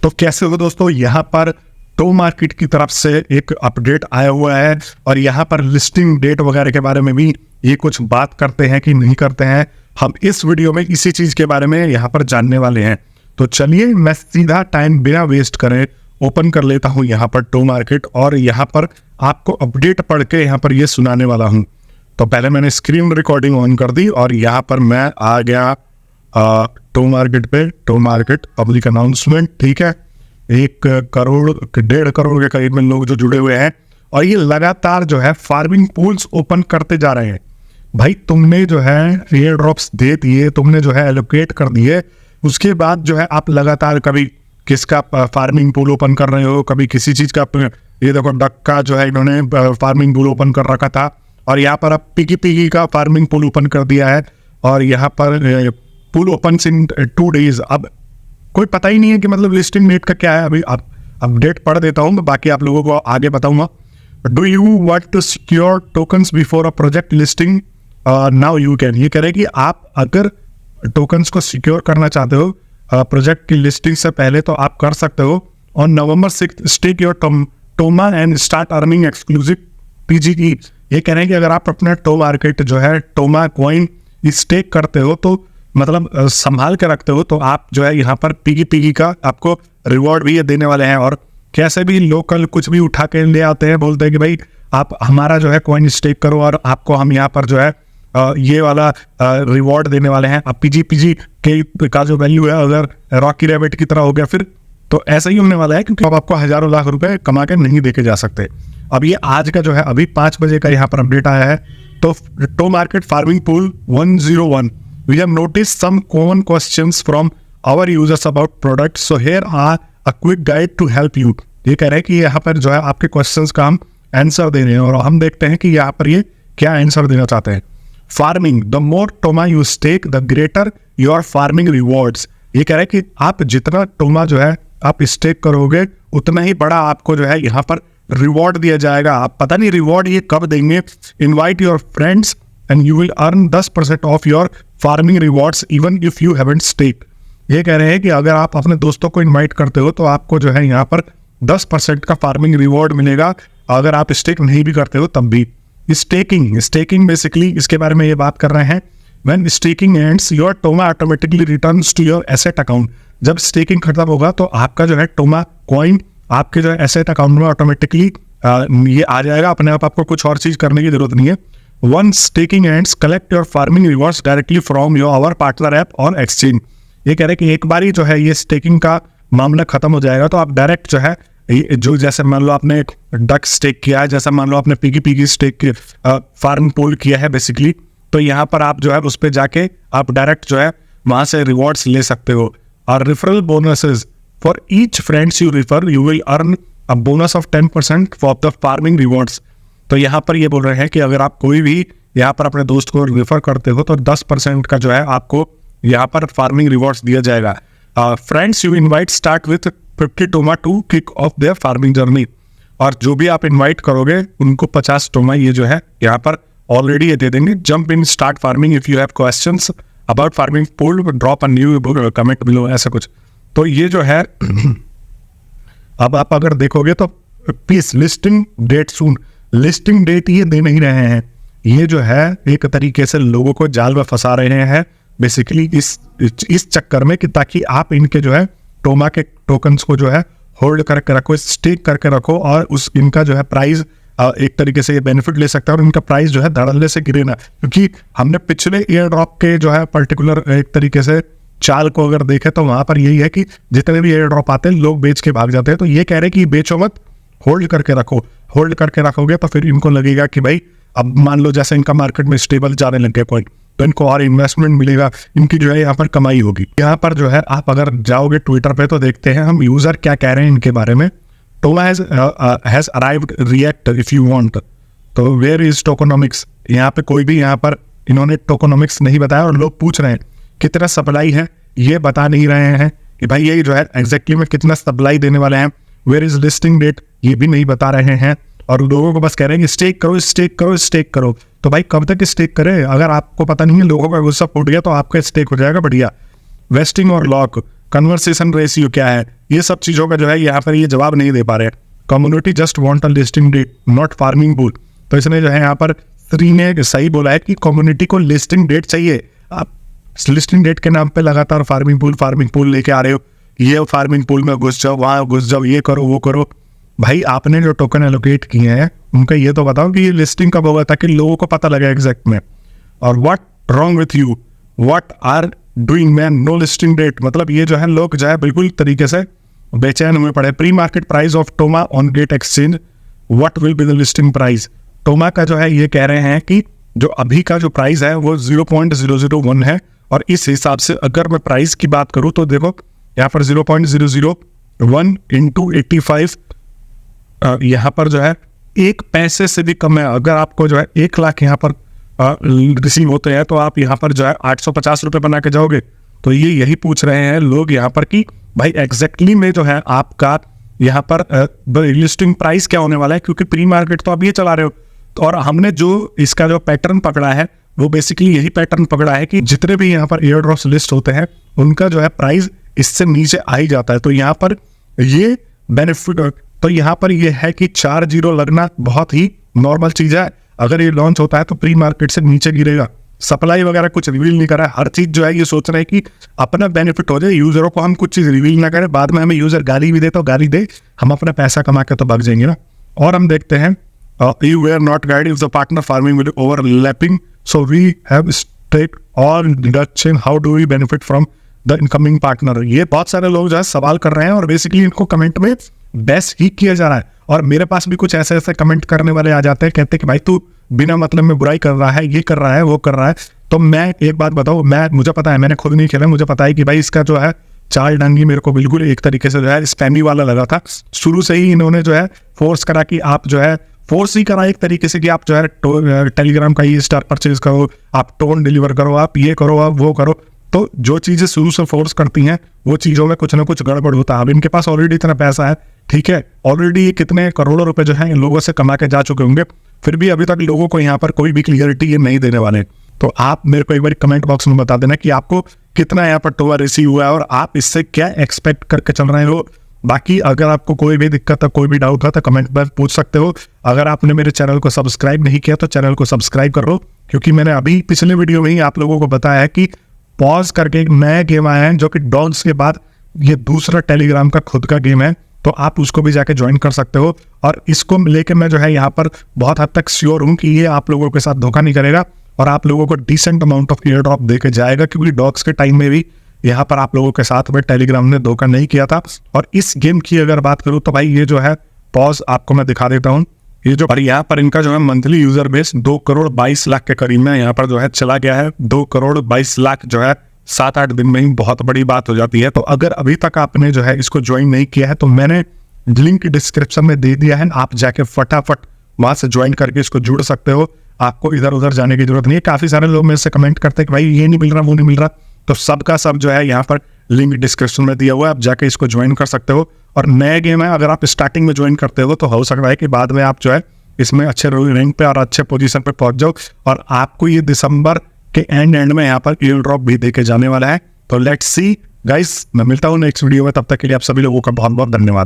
तो कैसे हो दोस्तों, यहाँ पर टो मार्केट की तरफ से एक अपडेट आया हुआ है और यहाँ पर लिस्टिंग डेट वगैरह के बारे में भी ये कुछ बात करते हैं कि नहीं करते हैं। हम इस वीडियो में इसी चीज के बारे में यहाँ पर जानने वाले हैं। तो चलिए मैं सीधा टाइम बिना वेस्ट करे ओपन कर लेता हूँ यहाँ पर टो मार्केट और यहाँ पर आपको अपडेट पढ़ के यहाँ पर ये सुनाने वाला हूँ। तो पहले मैंने स्क्रीन रिकॉर्डिंग ऑन कर दी और यहाँ पर मैं आ गया टो मार्केट पे। टो मार्केट पब्लिक अनाउंसमेंट, ठीक है। 1 करोड़ 1.5 करोड़ के करीब में लोग जो जुड़े हुए हैं और ये लगातार जो है फार्मिंग पूल्स ओपन करते जा रहे हैं। भाई तुमने जो है एयर ड्रॉप्स दे दिए, तुमने जो है एलोकेट कर दिए, उसके बाद जो है आप लगातार कभी किसका फार्मिंग पूल ओपन कर रहे हो, कभी किसी चीज का। ये देखो डक का जो है इन्होंने फार्मिंग पूल ओपन कर रखा था और यहाँ पर अब पिगी का फार्मिंग पूल ओपन कर दिया है और यहाँ पर पूल ओपन इन 2 days। अब कोई पता ही नहीं है कि मतलब लिस्टिंग डेट का क्या है। अभी आप अपडेट पढ़ देता हूँ, बाकी आप लोगों को आगे बताऊंगा। Do you want to secure tokens before a project listing? Now you can. ये कह रहे हैं कि आप अगर टोकन्स को सिक्योर करना चाहते हो प्रोजेक्ट की लिस्टिंग से पहले तो आप कर सकते हो। On November 6 stake your Toma and start earning exclusive PGE। ये कह रहे हैं कि अगर आप अपना टो मार्केट जो है टोमा कॉइन स्टेक करते हो तो मतलब संभाल के रखते हो तो आप जो है यहाँ पर पिगी का आपको रिवॉर्ड भी ये देने वाले हैं। और कैसे भी लोकल कुछ भी उठा के ले आते हैं, बोलते हैं कि भाई आप हमारा जो है कॉइन स्टेक करो और आपको हम यहाँ पर जो है ये वाला रिवॉर्ड देने वाले हैं। अब पीजी के का जो वैल्यू है अगर रॉकी रैबिट की तरह हो गया फिर तो ऐसा ही होने वाला है, क्योंकि अब आपको हजारों लाख रुपए कमा के नहीं देके जा सकते। अब ये आज का जो है अभी 5 बजे का यहाँ पर अपडेट आया है। तो Tomarket farming pool 101, we have noticed some common questions from our users about products, so here are a quick guide to help you। ये कह रहे हैं कि यहाँ पर जो है आपके क्वेश्चंस का हम आंसर दे रहे हैं और हम देखते हैं कि यहाँ पर ये क्या आंसर देना चाहते हैं। Farming, the more Toma you stake the greater your farming rewards. ये कह रहे हैं कि आप जितना टोमा जो है आप स्टेक करोगे उतना ही बड़ा आपको जो है यहाँ पर रिवॉर्ड दिया जाएगा। आप पता नहीं रिवॉर्ड ये कब देंगे। Invite your friends and you will earn 10% of your farming rewards even if you haven't staked। ये कह रहे हैं कि अगर आप अपने दोस्तों को इनवाइट करते हो तो आपको जो है यहाँ पर 10% का फार्मिंग रिवॉर्ड मिलेगा, अगर आप स्टेक नहीं भी करते हो तब भी। स्टेकिंग बेसिकली इसके बारे में ये बात कर रहे हैं। When staking ends, your टोमा automatically returns to your asset account। जब स्टेकिंग खत्म होगा तो आपका जो है टोमा कॉइन आपके जो है एसेट अकाउंट में ऑटोमेटिकली ये आ जाएगा अपने आप, आपको कुछ और चीज करने की जरूरत नहीं है। Once staking ends, collect your farming rewards directly from our partner app or exchange। ये कह रहे हैं कि एक बार ही जो है ये स्टेकिंग का मामला खत्म हो जाएगा तो आप डायरेक्ट जो है जो जैसे मान लो आपने डक स्टेक किया है, जैसा मान लो आपने पिगी स्टेक फार्म पूल किया है बेसिकली, तो यहाँ पर आप जो है उस पर जाके आप डायरेक्ट जो है वहां से रिवॉर्ड्स ले सकते हो। और referral bonuses, for each friends you refer you will earn a bonus of 10% for the farming rewards. तो यहाँ पर ये बोल रहे हैं कि अगर आप कोई भी यहाँ पर अपने दोस्त को रेफर करते हो तो 10% का जो है आपको यहाँ पर फार्मिंग रिवॉर्ड्स दिया जाएगा। Friends you invite start with 50 Toma to kick off their farming journey. और जो भी आप इनवाइट करोगे उनको 50 टोमा ये जो है यहाँ पर ऑलरेडी ये दे देंगे। Jump in start farming if you have questions about farming pool drop a new comment below, ऐसा कुछ। तो ये जो है अब आप अगर देखोगे तो please listing date soon, listing date ये दे नहीं रहे हैं। ये जो है एक तरीके से लोगों को जाल में फंसा रहे हैं बेसिकली इस चक्कर में कि ताकि आप इनके जो है टोमा के टोकन्स को जो है होल्ड करके रखो, स्टेक करके रखो और उस इनका जो है प्राइस एक तरीके से ये बेनिफिट ले सकता है और इनका प्राइस जो है धड़ल्ले से गिरे ना। क्योंकि हमने पिछले एयर ड्रॉप के जो है पर्टिकुलर एक तरीके से चाल को अगर देखे तो वहां पर यही है कि जितने भी एयर ड्रॉप आते हैं लोग बेच के भाग जाते हैं। तो ये कह रहे हैं कि बेचो मत, होल्ड करके रखो। होल्ड करके रखोगे तो फिर इनको लगेगा कि भाई अब मान लो जैसे इनका मार्केट में स्टेबल जाने लग गया कॉइन तो इनको और इन्वेस्टमेंट मिलेगा, इनकी जो है यहाँ पर कमाई होगी। यहाँ पर जो है आप अगर जाओगे ट्विटर पे तो देखते हैं हम यूजर क्या कह रहे हैं इनके बारे में। Toma has arrived react if you want. तो वेयर इज टोकोनॉमिक्स, यहाँ पे कोई भी यहाँ पर इन्होंने टोकोनॉमिक्स नहीं बताया और लोग पूछ रहे हैं कितना सप्लाई है, ये बता नहीं रहे हैं कि भाई ये जो है एग्जैक्टली में कितना सप्लाई देने वाले हैं। वेयर इज लिस्टिंग डेट, ये भी नहीं बता रहे हैं और लोगों को बस कह रहे हैं कि स्टेक करो स्टेक करो स्टेक करो। तो भाई कब तक स्टेक करें? अगर आपको पता नहीं है, लोगों का गुस्सा फूट गया तो आपका स्टेक हो जाएगा बढ़िया। वेस्टिंग और लॉक, कन्वर्सेशन रेशियो क्या है, ये सब चीज़ों का जो है यहाँ पर ये जवाब नहीं दे पा रहे हैं। Community just want a listing date not farming pool. तो इसने जो है यहाँ पर श्री ने सही बोला है कि कम्युनिटी को लिस्टिंग डेट चाहिए। आप लिस्टिंग डेट के नाम पे लगातार फार्मिंग पूल लेके आ रहे हो, ये फार्मिंग पूल में घुस जाओ, वहाँ घुस जाओ, ये करो वो करो। भाई आपने जो टोकन एलोकेट किए हैं उनका ये तो बताओ कि ये लिस्टिंग कब होगा, ताकि लोगों को पता लगे एग्जैक्ट में। और what wrong with you, what are doing man, no listing date. मतलब ये जो है लोग जो है बिल्कुल तरीके से बेचैन हुए पड़े। Pre market price of Toma on gate exchange, what will be the listing price. Toma का जो है ये कह रहे हैं कि जो अभी का जो प्राइस है वो 0.001 है, और इस हिसाब से अगर मैं प्राइस की बात करूं तो देखो यहाँ पर 0.001 इंटू 85, यहाँ पर जो है 1 पैसे से भी कम है। अगर आपको जो है 1 लाख यहाँ पर रिसीव होते हैं तो आप यहाँ पर जो है 850 रुपये बना के जाओगे। तो ये यही पूछ रहे हैं लोग यहाँ पर कि भाई एग्जैक्टली में जो है आपका यहाँ पर लिस्टिंग प्राइस क्या होने वाला है, क्योंकि प्री मार्केट तो आप ये चला रहे हो। तो और हमने जो इसका जो पैटर्न पकड़ा है वो बेसिकली यही पैटर्न पकड़ा है कि जितने भी यहाँ पर एयर ड्रॉप्स लिस्ट होते हैं उनका जो है प्राइस इससे नीचे आ ही जाता है। तो यहाँ पर ये बेनिफिट, तो यहाँ पर ये है कि 4 जीरो लगना बहुत ही नॉर्मल चीज है। अगर ये लॉन्च होता है तो प्री मार्केट से नीचे गिरेगा। सप्लाई वगैरह कुछ रिवील नहीं करा है, हर चीज जो है ये सोच रहे हैं कि अपना बेनिफिट हो जाए, यूजरों को हम कुछ चीज रिवील ना करें, बाद में हमें यूजर गाली भी दे तो गाली दे, हम अपना पैसा कमा के तो भाग जाएंगे ना। और हम देखते हैं you were not guided if the partner farming will overlapping, so we have state or deduction, how do we benefit from the incoming partner। ये बहुत सारे लोग जो है सवाल कर रहे हैं और बेसिकली इनको कमेंट में बेस्ट ही किया जा रहा है। और मेरे पास भी कुछ ऐसे कमेंट करने वाले आ जाते हैं, कहते हैं कि भाई तू बिना मतलब में बुराई कर रहा है, ये कर रहा है, वो कर रहा है। तो मैं एक बात बताऊं, मुझे पता है, मैंने खुद नहीं खेला, मुझे पता है कि भाई इसका जो है चाल डांगी मेरे को बिल्कुल एक तरीके से जो है स्पैमी वाला लगा था। शुरू से ही इन्होंने जो है फोर्स करा कि आप जो है फोर्स ही करा एक तरीके से कि आप जो है टेलीग्राम का ये स्टार परचेज करो, आप टोन डिलीवर करो, आप ये करो, आप वो करो। तो जो चीजें शुरू से फोर्स करती हैं वो चीजों में कुछ ना कुछ गड़बड़ होता है। अब इनके पास ऑलरेडी इतना पैसा है, ठीक है, ऑलरेडी कितने करोड़ों रुपए जो है इन लोगों से कमा के जा चुके होंगे, फिर भी अभी तक लोगों को यहाँ पर कोई भी क्लियरिटी ये नहीं देने वाले। तो आप मेरे को एक बार कमेंट बॉक्स में बता देना कि आपको कितना यहाँ पर टोवा रिसीव हुआ है और आप इससे क्या एक्सपेक्ट करके चल रहे हो। बाकी अगर आपको कोई भी दिक्कत है, कोई भी डाउट है तो कमेंट में पूछ सकते हो। अगर आपने मेरे चैनल को सब्सक्राइब नहीं किया तो चैनल को सब्सक्राइब कर लो, क्योंकि मैंने अभी पिछले वीडियो में ही आप लोगों को बताया है कि पॉज करके एक नया गेम आया है जो कि डॉग्स के बाद ये दूसरा टेलीग्राम का खुद का गेम है, तो आप उसको भी जाके ज्वाइन कर सकते हो। और इसको लेके मैं जो है यहाँ पर बहुत हद तक श्योर हूँ कि ये आप लोगों के साथ धोखा नहीं करेगा और आप लोगों को decent amount of air drop दे के जाएगा, क्योंकि डॉग्स के टाइम में भी यहाँ पर आप लोगों के साथ में टेलीग्राम ने धोखा नहीं किया था। और इस गेम की अगर बात करूँ तो भाई ये जो है पॉज आपको मैं दिखा देता हूँ, ये जो यहाँ पर इनका जो है monthly user base 2 crore 22 lakh के करीब में यहाँ पर जो है चला गया है। 2 करोड़ 22 लाख जो है 7-8 दिन में ही बहुत बड़ी बात हो जाती है। तो अगर अभी तक आपने जो है इसको ज्वाइन नहीं किया है तो मैंने लिंक डिस्क्रिप्शन में दे दिया है, आप जाके फटाफट वहां से ज्वाइन करके इसको जुड़ सकते हो। आपको इधर उधर जाने की जरूरत नहीं है। काफी सारे लोग मेरे से कमेंट करते हैं कि भाई ये नहीं मिल रहा, वो नहीं मिल रहा, तो सबका सब जो है यहाँ पर लिंक डिस्क्रिप्शन में दिया हुआ है, आप जाके इसको ज्वाइन कर सकते हो। और नया गेम है, अगर आप स्टार्टिंग में ज्वाइन करते हो तो हो सकता है कि बाद में आप जो है इसमें अच्छे रैंक पे और अच्छे पोजीशन पे पहुंच जाओ और आपको ये दिसंबर के एंड में यहाँ पर एयर ड्रॉप भी देके जाने वाला है। तो लेट्स सी गाइस, मैं मिलता हूँ नेक्स्ट वीडियो में, तब तक के लिए आप सभी लोगों का बहुत बहुत धन्यवाद।